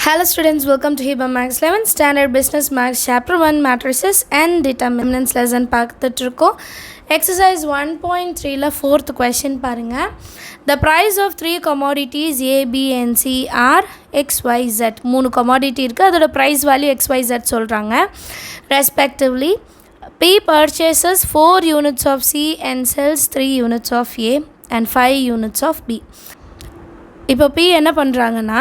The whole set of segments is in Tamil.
Hello students, welcome to Hiba Max 11th Standard Business Max Chapter 1 Matrices and Determinants lesson பார்த்துட்டு இருக்கோம். Exercise 1.3ல 4th question பாருங்க. The price of 3 commodities A, B and C are XYZ. 3 commodity இருக்கு, அதோட price value XYZ சொல்றாங்க. Respectively, P purchases 4 units of C and sells 3 units of A and 5 units of B. இப்போ P என்ன பண்றாங்கன்னா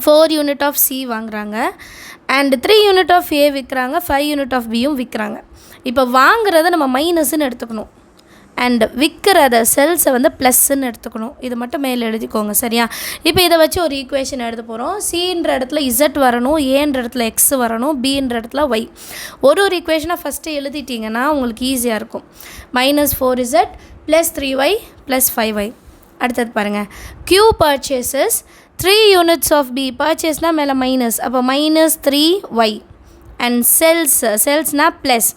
4 unit of C வாங்குறாங்க and 3 unit of A விற்கிறாங்க, 5 unit of Bயும் விற்கிறாங்க. இப்போ வாங்குறத நம்ம மைனஸ்ன்னு எடுத்துக்கணும் அண்ட் விற்கிறத செல்ஸை வந்து ப்ளஸ்ன்னு எடுத்துக்கணும். இது மட்டும் மேலே எழுதிக்கோங்க, சரியா? இப்போ இதை வச்சு ஒரு ஈக்குவேஷன் எழுத போகிறோம். சின்ற இடத்துல இசட் வரணும், ஏன்ற இடத்துல எக்ஸ் வரணும், பின்ற இடத்துல ஒய். ஒரு ஈக்குவேஷனை ஃபஸ்ட்டு எழுதிட்டிங்கன்னா உங்களுக்கு ஈஸியாக இருக்கும். -4z + 3y + 5y. அடுத்தது பாருங்கள், Q purchases 3 units of B. purchaseனா மேலே மைனஸ், அப்போ -3y and sellsனா plus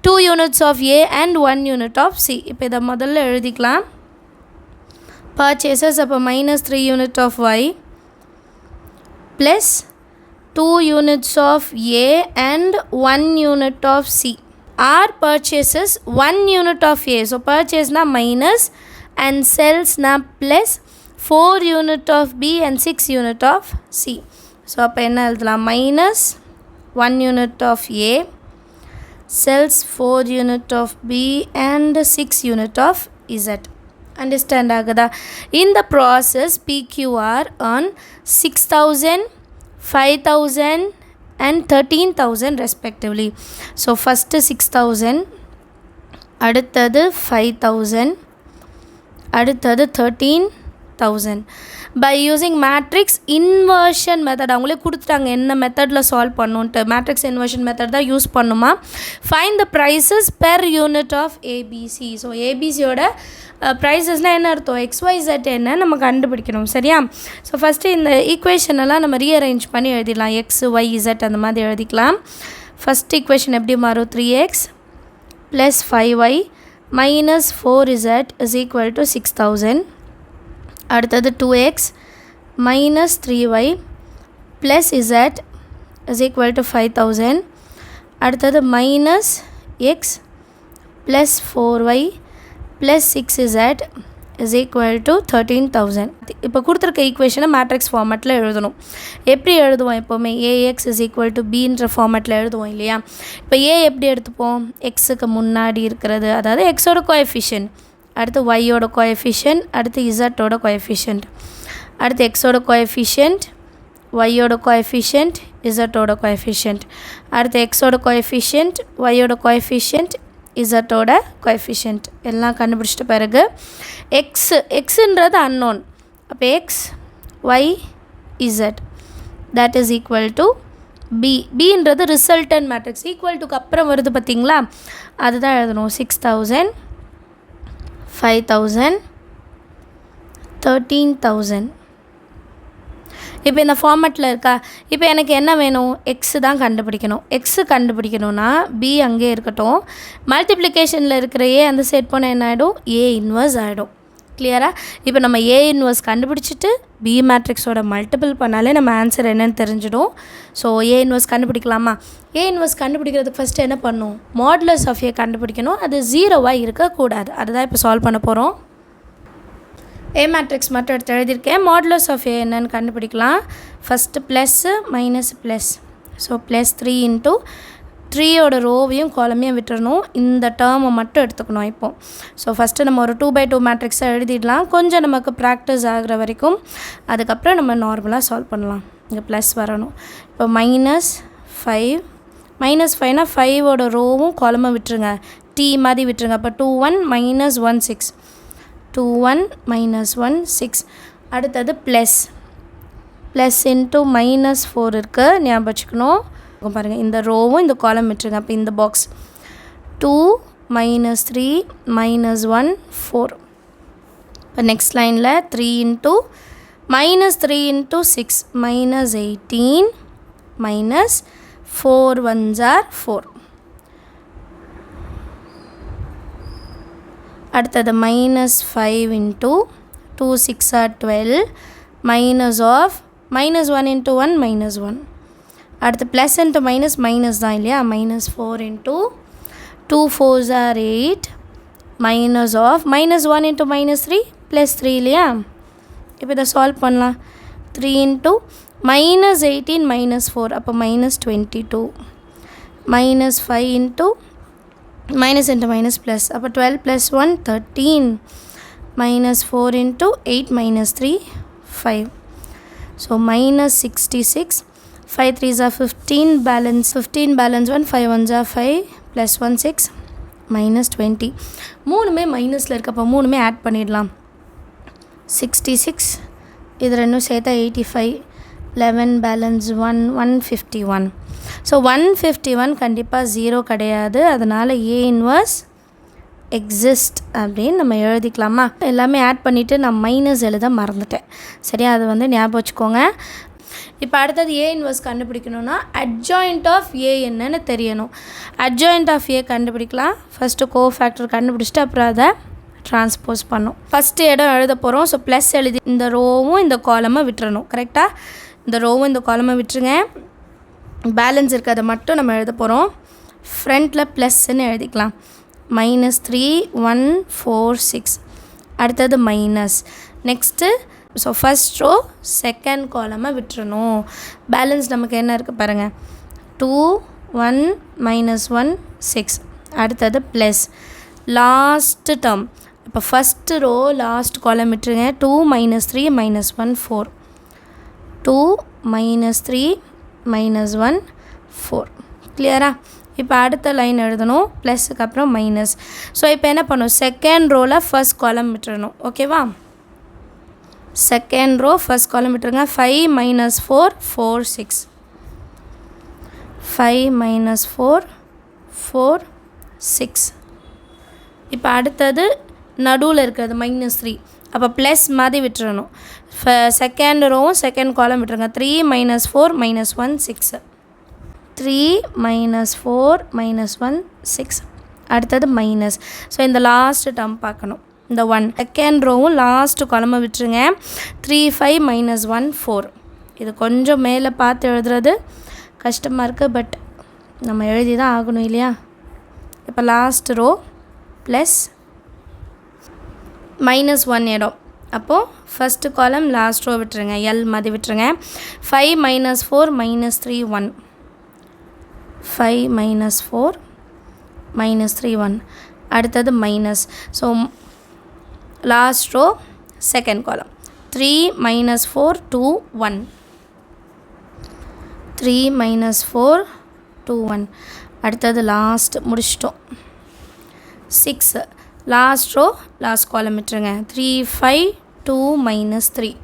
2 units of A and 1 unit of C. இப்போ இதை முதல்ல எழுதிக்கலாம். purchases அப்போ -3 unit of Y plus 2 units of A and 1 unit of C. R purchases 1 unit of A. so purchaseனா minus and sellsனா plus 4 unit of B and 6 unit of C. so அப்போ என்ன எழுதலாம்? -1 unit of A sells 4 unit of B and 6 unit of Z. Understand ஆகுதா? In the process PQR earn 6,000, 5,000 and 13,000 respectively. so first 6,000, அடுத்தது 5,000, அடுத்தது 13,000. by using matrix inversion method. அவங்களே கொடுத்துட்டாங்க என்ன மெத்தடில் சால்வ் பண்ணுன்ட்டு. matrix inversion method தான் யூஸ் பண்ணுமா. find the prices per unit of ABC. So ஏபிசியோட ப்ரைஸஸ்னால் என்ன அர்த்தம்? XYZ என்ன நம்ம கண்டுபிடிக்கணும், சரியா? ஸோ ஃபஸ்ட்டு இந்த ஈக்குவேஷனெல்லாம் நம்ம ரீஅரேஞ்ச் பண்ணி எழுதிடலாம். XYZ அந்த மாதிரி எழுதிக்கலாம். ஃபஸ்ட் ஈக்குவேஷன் எப்படி மாறும்? 3x + 5y - 4z = 6,000. அடுத்தது 2x - 3y + z = 5,000. அடுத்தது -x + 4y + 6z = 13,000. இப்போ கொடுத்துருக்க ஈக்குவேஷனை மேட்ரிக்ஸ் ஃபார்மேட்டில் எழுதணும். எப்படி எழுதுவோம்? எப்போவுமே AX = Bன்ற ஃபார்மேட்டில் எழுதுவோம் இல்லையா? இப்போ A எப்படி எடுத்துப்போம்? எக்ஸுக்கு முன்னாடி இருக்கிறது, அதாவது எக்ஸோட கோஎஃபிஷியன்ட், அடுத்து ஒய்யோட கோஎஃபிஷியன்ட், அடுத்து இசட்டோட கோஎஃபிஷியன்ட், அடுத்து எக்ஸோட கோஎஃபிஷியன்ட், ஒய்யோட கோஎஃபிஷியன்ட், இசட்டோட கோஎஃபிஷியன்ட், அடுத்து எக்ஸோட கோஎஃபிஷியன்ட், ஒய்யோட கோஎஃபிஷியன்ட், இசட்டோட கோஎஃபிஷியன்ட் எல்லாம் கண்டுபிடிச்சிட்ட பிறகு எக்ஸுன்றது அன்னோன், அப்போ X Y Z that is equal to B. பின்றது ரிசல்டன் மேட்ரிக்ஸ். ஈக்குவல் டுக்கு அப்புறம் வருது பார்த்தீங்களா, அதுதான் எழுதணும். 6,000, 5,000, 13,000. இப்போ இந்த ஃபார்மேட்டில் இருக்கா? இப்போ எனக்கு என்ன வேணும்? எக்ஸு தான் கண்டுபிடிக்கணும். எக்ஸு கண்டுபிடிக்கணும்னா பி அங்கே இருக்கட்டும். மல்டிப்ளிகேஷனில் இருக்கிற ஏ அந்த செட் பண்ண என்ன ஆகிடும்? ஏ இன்வர்ஸ் ஆகிடும். கிளியரா? இப்போ நம்ம ஏ இன்வர்ஸ் கண்டுபிடிச்சிட்டு பி மேட்ரிக்ஸோட மல்டிபிள் பண்ணாலே நம்ம ஆன்சர் என்னன்னு தெரிஞ்சிடும். ஸோ ஏ இன்வர்ஸ் கண்டுபிடிக்கலாமா? ஏ இன்வர்ஸ் கண்டுபிடிக்கிறதுக்கு ஃபஸ்ட்டு என்ன பண்ணணும்? மாடுலஸ் ஆஃப் ஏ கண்டுபிடிக்கணும். அது 0வாக இருக்கக்கூடாது. அதுதான் இப்போ சால்வ் பண்ண போகிறோம். ஏ மேட்ரிக்ஸ் மட்டும் எடுத்து எழுதியிருக்கேன். மாடுலஸ் ஆஃப் ஏ என்னன்னு கண்டுபிடிக்கலாம். First plus minus plus. So +3 × 3யோட ரோவையும் காலமையும் விட்டுறணும். இந்த டேர்மை மட்டும் எடுத்துக்கணும் இப்போ. ஸோ ஃபஸ்ட்டு நம்ம ஒரு 2/2 மேட்ரிக்ஸாக எழுதிடலாம், கொஞ்சம் நமக்கு ப்ராக்டிஸ் ஆகிற வரைக்கும். அதுக்கப்புறம் நம்ம நார்மலாக சால்வ் பண்ணலாம். இங்கே ப்ளஸ் வரணும். இப்போ -5 -5னா 5ஓட ரோவும் காலமாக விட்டுருங்க, டி மாதிரி விட்டுருங்க. அப்போ 2 1 - 1 6, 2 1 - 1 6. அடுத்தது ப்ளஸ் இன்ட்டு -4 இருக்குது, ஞாபகம் வச்சுக்கணும். பாருங்கள், இந்த ரோவும் இந்த காலம் விட்டுருங்க. அப்போ இந்த பாக்ஸ் 2 - 3 - 1 4. இப்போ நெக்ஸ்ட் லைனில் 3 × -3 × 6 -18 -4 1s are 4. அடுத்தது -5 × 2 6 are 12 - of minus 1 into 1 minus 1. அடுத்து plus into minus minus தான் இல்லையா, minus 4 into 2 4s are 8 minus of minus 1 into minus 3 plus 3 இல்லையா. இப்போ இதை சால்வ் பண்ணலாம். 3 into minus 18 minus 4 அப்போ minus 22 minus 5 into minus into minus plus அப்போ 12 plus 1 13 minus 4 into 8 minus 3 5. So minus 66. 5 3s are 15 balance 1 5 1s are 5 plus 1 6 minus 20. மூணுமே மைனஸில் இருக்கப்போ மூணுமே ஆட் பண்ணிடலாம். 66 இது ரெண்டும் சேர்த்தா 85 11 பேலன்ஸ் 1 151. ஸோ 151 கண்டிப்பாக 0 கிடையாது. அதனால் ஏ இன்வர்ஸ் எக்ஸிஸ்ட் அப்படின்னு நம்ம எழுதிக்கலாமா. எல்லாமே ஆட் பண்ணிவிட்டு நான் மைனஸ் எழுத மறந்துட்டேன். சரியா, அது வந்து ஞாபகம் வச்சுக்கோங்க. இப்போ அடுத்தது ஏ இன்வர்ஸ் கண்டுபிடிக்கணும்னா அட்ஜாயிண்ட் ஆஃப் ஏ என்னன்னு தெரியணும். அட்ஜாயிண்ட் ஆஃப் ஏ கண்டுபிடிக்கலாம். ஃபஸ்ட்டு கோஃபேக்டர் கண்டுபிடிச்சிட்டு அப்புறம் அதை ட்ரான்ஸ்போஸ் பண்ணோம். ஃபஸ்ட்டு இடம் எழுத போகிறோம். ஸோ ப்ளஸ் எழுதி இந்த ரோவும் இந்த காலமை விட்டுறணும். கரெக்டாக இந்த ரோவும் இந்த காலமை விட்டுருங்க. பேலன்ஸ் இருக்கிறத மட்டும் நம்ம எழுத போகிறோம். ஃப்ரண்ட்டில் ப்ளஸ்ன்னு எழுதிக்கலாம். minus 3 1 4 6. அடுத்தது minus. Next so first row second காலமை விட்டுறணும். பேலன்ஸ் நமக்கு என்ன இருக்குது பாருங்கள். 2 1 minus 1 6. அடுத்தது ப்ளஸ் லாஸ்ட் டேர்ம். இப்போ ஃபஸ்ட்டு ரோ லாஸ்ட் காலம் விட்டுருங்க. 2 minus 3 minus 1 4. 2 minus 3 minus 1 4. கிளியரா? இப்போ அடுத்த லைன் எழுதணும். ப்ளஸுக்கு அப்புறம் மைனஸ். ஸோ இப்போ என்ன பண்ணணும், செகண்ட் ரோவில் ஃபர்ஸ்ட் காலம் விட்டுறணும். ஓகேவா, செகண்ட் ரோ ஃபர்ஸ்ட் காலம் விட்டுருங்க. 5 minus 4 4 6. 5 minus 4 4 6. இப்போ அடுத்தது நடுவில் இருக்கிறது -3. அப்போ ப்ளஸ் மாதிரி விட்டுறணும். செகண்ட் ரோவும் செகண்ட் காலம் விட்டுருங்க. 3 minus 4 minus 1 6. 3 minus 4 minus 1 6. அடுத்தது மைனஸ். ஸோ இந்த லாஸ்ட் டேர்ம் பார்க்கணும். இந்த 1 செகண்ட் ரோவும் லாஸ்ட் காலமை விட்டுருங்க. 3 5 minus 1 4. இது கொஞ்சம் மேலே பார்த்து எழுதுறது கஷ்டமாக இருக்குது, பட் நம்ம எழுதி தான் ஆகணும் இல்லையா. இப்போ லாஸ்ட் ரோ ப்ளஸ் -1 இடம். அப்போது ஃபஸ்ட்டு காலம் லாஸ்ட் ரோ விட்டுருங்க, எல் மாதிரி விட்டுருங்க. 5 minus 4 minus 3 1. 5 minus 4 minus 3 1. அடுத்தது minus. So last row second column 3 minus 4 2 1. 3 minus 4 2 1. அடுத்தது லாஸ்ட் முடிச்சிட்டோம். 6 லாஸ்ட் ரோ லாஸ்ட் காலம் விட்டுருங்க. 3 5 2 minus 3.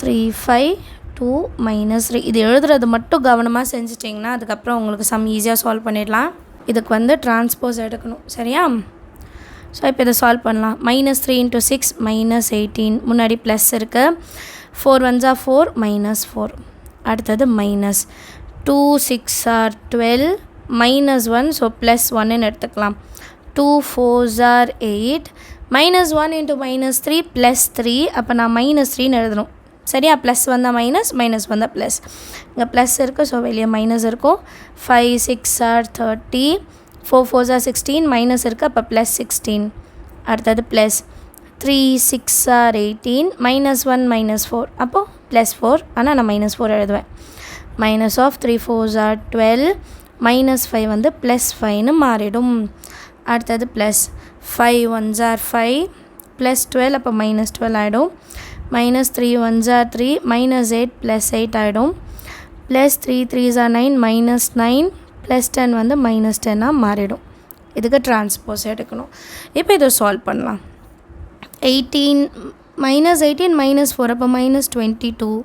3 5 2 minus 3. இது எழுதுறது மட்டும் கவனமாக செஞ்சிட்டிங்கன்னா அதுக்கப்புறம் உங்களுக்கு சம் ஈஸியாக சால்வ் பண்ணிடலாம். இதுக்கு வந்து டிரான்ஸ்போஸ் எடுக்கணும். சரியா, ஸோ இப்போ இதை சால்வ் பண்ணலாம். -3 into 6 minus 18. முன்னாடி ப்ளஸ் இருக்குது. 4 1s are 4 minus 4. அடுத்தது minus. 2 6 are 12 minus 1. So plus 1ன்னு எடுத்துக்கலாம். 2 4s are 8 minus 1 into minus 3 plus 3. அப்போ நான் -3ன்னு எழுதணும். சரியா, ப்ளஸ் வந்தால் மைனஸ், மைனஸ் வந்தால் ப்ளஸ். இங்கே ப்ளஸ் இருக்குது, ஸோ வெளியே மைனஸ் இருக்கும். 5 6 are 30. 4 4s are 16. மைனஸ் இருக்குது, அப்போ ப்ளஸ் 16. அடுத்தது ப்ளஸ் 3 6 are 18. -1 minus 4. அப்போது ப்ளஸ் 4, ஆனால் நான் -4 எழுதுவேன். Minus of 3 4s are 12. -5 வந்து ப்ளஸ் 5ன்னு மாறிடும். அடுத்தது ப்ளஸ் 5 1s are 5 ப்ளஸ் 12, அப்போ -12 ஆகிடும். -3 1s are 3 -8 ப்ளஸ் 8 ஆகிடும். ப்ளஸ் 3 3s are 9 -9 ப்ளஸ் 10 வந்து -10ஆக மாறிடும். இதுக்கு டிரான்ஸ்போஸ் எடுக்கணும். இப்போ இதை சால்வ் பண்ணலாம். 18 -18 -4, அப்போ -22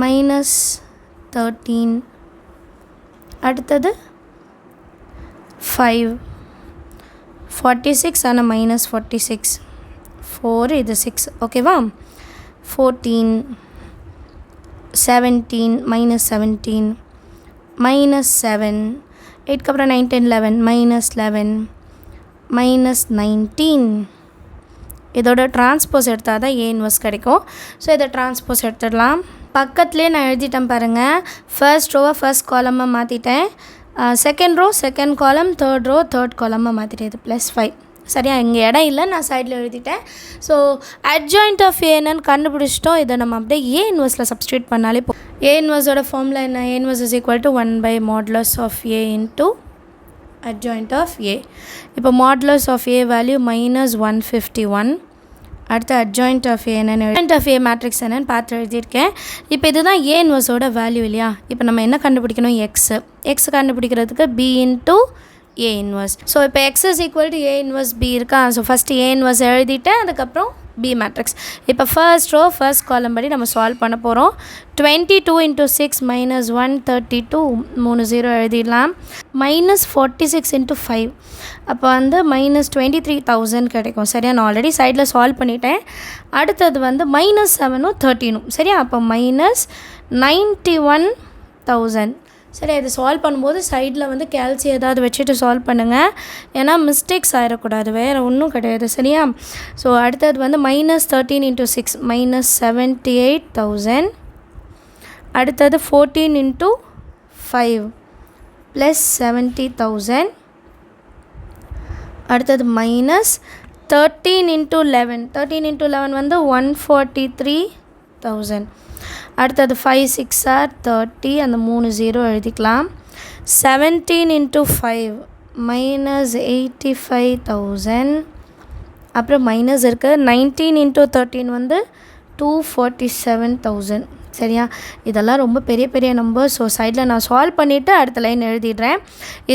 -13. அடுத்தது 5 46, ஆனால் -46. 4 இது 6. ஓகேவா, 14 17 -17 -7. 8க்கு அப்புறம் 9 10 11 -11 -19 இதோட டிரான்ஸ்போஸ் எடுத்தால் தான் ஏ இன்வர்ஸ் கிடைக்கும். ஸோ இதை டிரான்ஸ்போஸ் எடுத்துடலாம். பக்கத்துலேயே நான் எழுதிட்டேன் பாருங்கள். ஃபர்ஸ்ட் ரோவை ஃபர்ஸ்ட் காலமாக மாற்றிட்டேன், second row second column, third row third காலமாக மாற்றிட்டேன். இது +5. சரியா, இங்கே இடம் இல்லை, நான் சைடில் எழுதிட்டேன். ஸோ adjoint ஆஃப் ஏ என்னன்னு கண்டுபிடிச்சிட்டோம். இதை நம்ம அப்படியே ஏ இன்வர்ஸில் சப்ஸ்டியூட் பண்ணாலே ஏ இன்வர்ஸோட ஃபார்முலா என்ன? A inverse is equal to 1/mod of A into adjoint of A. இப்போ மாடுலஸ் ஆஃப் ஏ வேல்யூ -151. அடுத்து adjoint ஆஃப் ஏ என்னென்னு, adjoint ஆஃப் ஏ மேட்ரிக்ஸ் என்னென்னு பார்த்து எழுதியிருக்கேன். இப்போ இதுதான் ஏ இன்வர்ஸோட வேல்யூ இல்லையா? இப்போ நம்ம என்ன கண்டுபிடிக்கணும்? எக்ஸ் கண்டுபிடிக்கிறதுக்கு B into A inverse. So இப்போ X is equal to A inverse B இருக்கா? ஸோ ஃபஸ்ட்டு ஏ இன்வர்ஸ் எழுதிட்டேன், அதுக்கப்புறம் பி மேட்ரிக்ஸ். இப்போ ஃபர்ஸ்ட் ரோ ஃபர்ஸ்ட் காலம் படி நம்ம சால்வ் பண்ண போகிறோம். 22 × 6 -132, 3 0 எழுதிடலாம். -46 × 5 அப்போ வந்து -23,000 கிடைக்கும். சரியா, நான் ஆல்ரெடி சைடில் சால்வ் பண்ணிட்டேன். அடுத்தது வந்து -7 13. சரியா, அப்போ -91,000. சரி, இது சால்வ் பண்ணும்போது சைடில் வந்து கேல்சி ஏதாவது வச்சுட்டு சால்வ் பண்ணுங்கள், ஏன்னா மிஸ்டேக்ஸ் ஆகிடக்கூடாது, வேறு ஒன்றும் கிடையாது. சரியா, ஸோ அடுத்தது வந்து -13 × 6 -78,000. அடுத்தது 14 × 5 +70,000. அடுத்தது -13 × 11. 13 × 11 வந்து 143,000. அடுத்தது 5 6 are 30, அந்த 3 0 எழுதிக்கலாம். 17 × 5 -85,000. அப்புறம் மைனஸ் இருக்குது. 19 × 13 வந்து 247,000. சரியா, இதெல்லாம் ரொம்ப பெரிய பெரிய நம்பர். ஸோ சைடில் நான் சால்வ் பண்ணிவிட்டு அடுத்த லைன் எழுதிடுறேன்.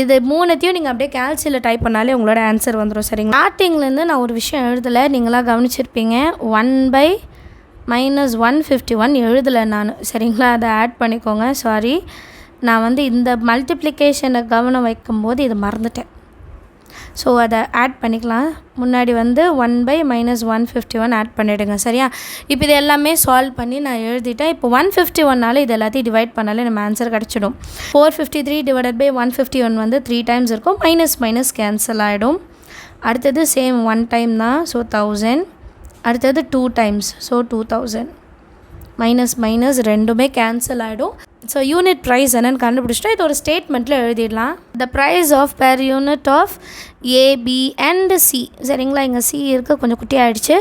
இது மூணுத்தையும் நீங்கள் அப்படியே கேல்சியில் டைப் பண்ணாலே உங்களோட ஆன்சர் வந்துடும். சரிங்களா, ஸ்டார்டிங்லேருந்து நான் ஒரு விஷயம் எழுதலை, நீங்களாம் கவனிச்சிருப்பீங்க. 1/-151 எழுதலை நான். சரிங்களா, அதை ஆட் பண்ணிக்கோங்க. சாரி, நான் வந்து இந்த மல்டிப்ளிகேஷனை கவனம் வைக்கும்போது இதை மறந்துட்டேன். ஸோ அதை ஆட் பண்ணிக்கலாம். முன்னாடி வந்து 1/-151 ஆட் பண்ணிவிடுங்க. சரியா, இப்போ இது எல்லாமே சால்வ் பண்ணி நான் எழுதிட்டேன். இப்போ 151 இது எல்லாத்தையும் டிவைட் பண்ணாலே நம்ம ஆன்சர் கிடச்சிடும். 453 / 151 வந்து 3 டைம்ஸ் இருக்கும். மைனஸ் கேன்சல் ஆகிடும். அடுத்தது சேம் 1 டைம் தான், ஸோ 1000. அடுத்தது 2 டைம்ஸ், ஸோ 2000. மைனஸ் ரெண்டுமே கேன்சல் ஆகிடும். ஸோ யூனிட் ப்ரைஸ் என்னென்னு கண்டுபிடிச்சிட்டோம். இது ஒரு ஸ்டேட்மெண்ட்டில் எழுதிடலாம். The price of per unit of A, B and C. சரிங்களா, இங்கே சி இருக்குது, கொஞ்சம் குட்டி ஆகிடுச்சு.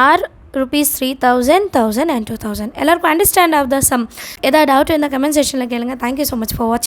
Are ₹3,000, 1,000 and 2,000. எல்லாருக்கும் அண்டர்ஸ்டாண்ட் ஆஃப் த சம். ஏதாவது டவுட் இந்த கமெண்ட் செக்ஷனில் கேளுங்க. தேங்க்யூ ஸோ மச் ஃபார் வாட்சிங்.